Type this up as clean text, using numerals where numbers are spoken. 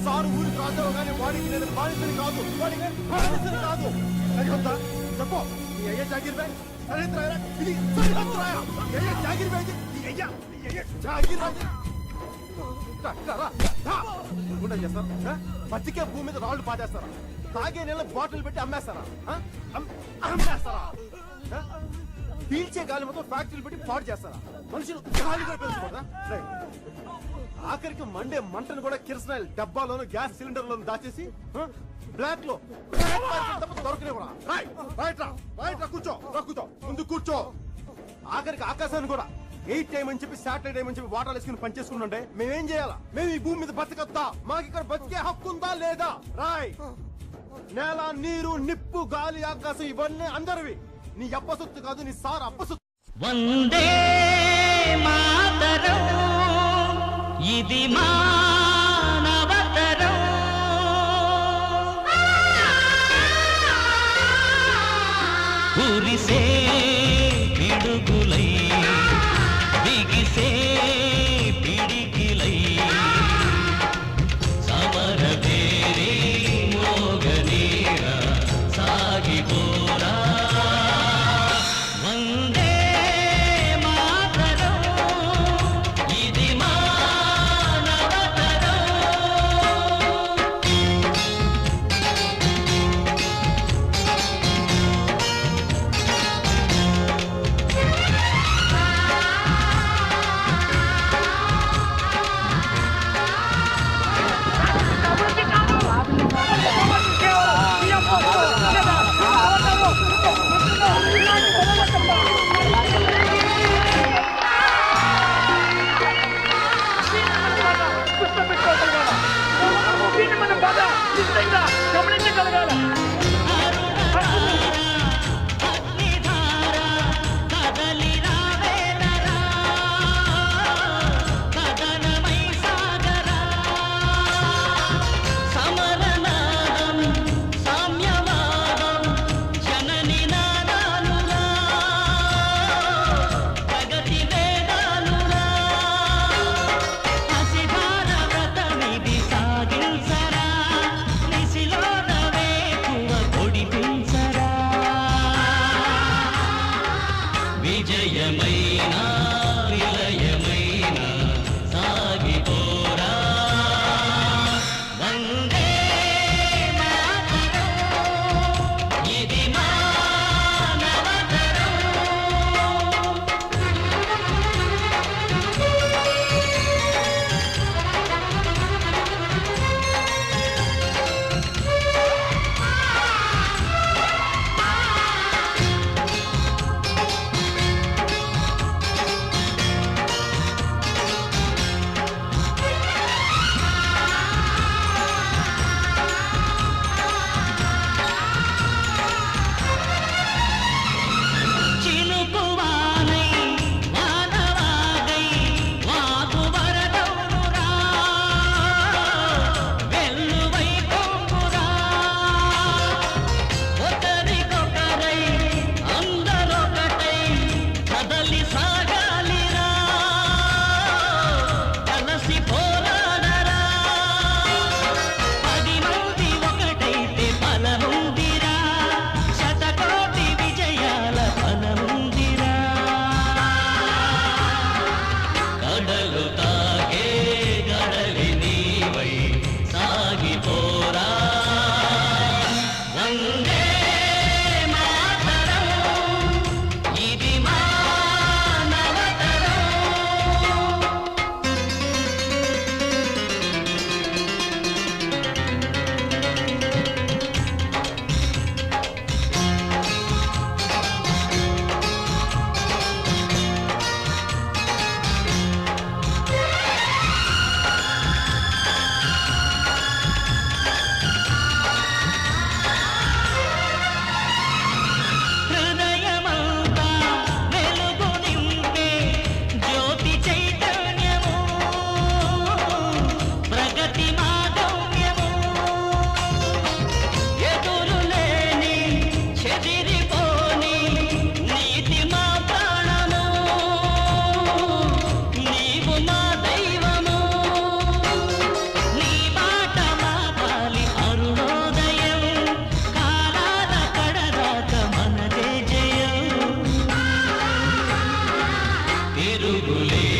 Sir ఊరి రాజావు కానీ వాడికి నేను బానిసని కాదు, వాడికి బానిసని కాదు. సరిహద్దా చెప్పు, నీ అయ్య జాగిర్ బ్యాగ్ సరిహద్దురాయరా? ఇది సరిహద్దురాయా? అయ్య జాగిర్ బ్యాగ్ నీ అయ్య జాగిర్ బ్యాగ్ చేస్తారా? బతికే భూమి మీద రాళ్ళు పాటేస్తారా? తాగే నీళ్ళ బాటిల్ పెట్టి అమ్మేస్తారా? అమ్మేస్తారా? పీల్చే గాలి మొత్తం ఫ్యాక్టరీలు పెట్టి పాడు చేస్తారా? మనుషులు గాలి కూడా పెంచుకోరా? ఆఖరికి మండే మంటను కూడా కిరసనాయిల్ డబ్బాలోను గ్యాస్ సిలిండర్ లోను దాచేసి బ్లాక్ లో దొరకనే కూడా. కూర్చో ముందు కూర్చో. ఆఖరికి ఆకాశాన్ని కూడా 8 టైమ్ అని చెప్పి శాటిలైట్ టైమ్ అని చెప్పి వాటర్ వేసుకుని పనిచేసుకుంటుంటే మేమేం చేయాలా? మేము ఈ భూమి మీద బతకద్దా? మాకు ఇక్కడ బతికే హక్కు ఉందా లేదా? రాయ్, నేల, నీరు, నిప్పు, గాలి, ఆకాశం ఇవన్నీ అందరివి. నీ అప్పసొత్తు కాదు, నీ సార్ అప్పసొత్తు. వందే మాతరం, ఇది మానవతరం. కురిసే పిడుగులై బిగిసే పిడికిలై సమర పేరే మోగనేరా సాగిపోరా. వందే మాతరం, ఇది మానవతరం. తిరుగులే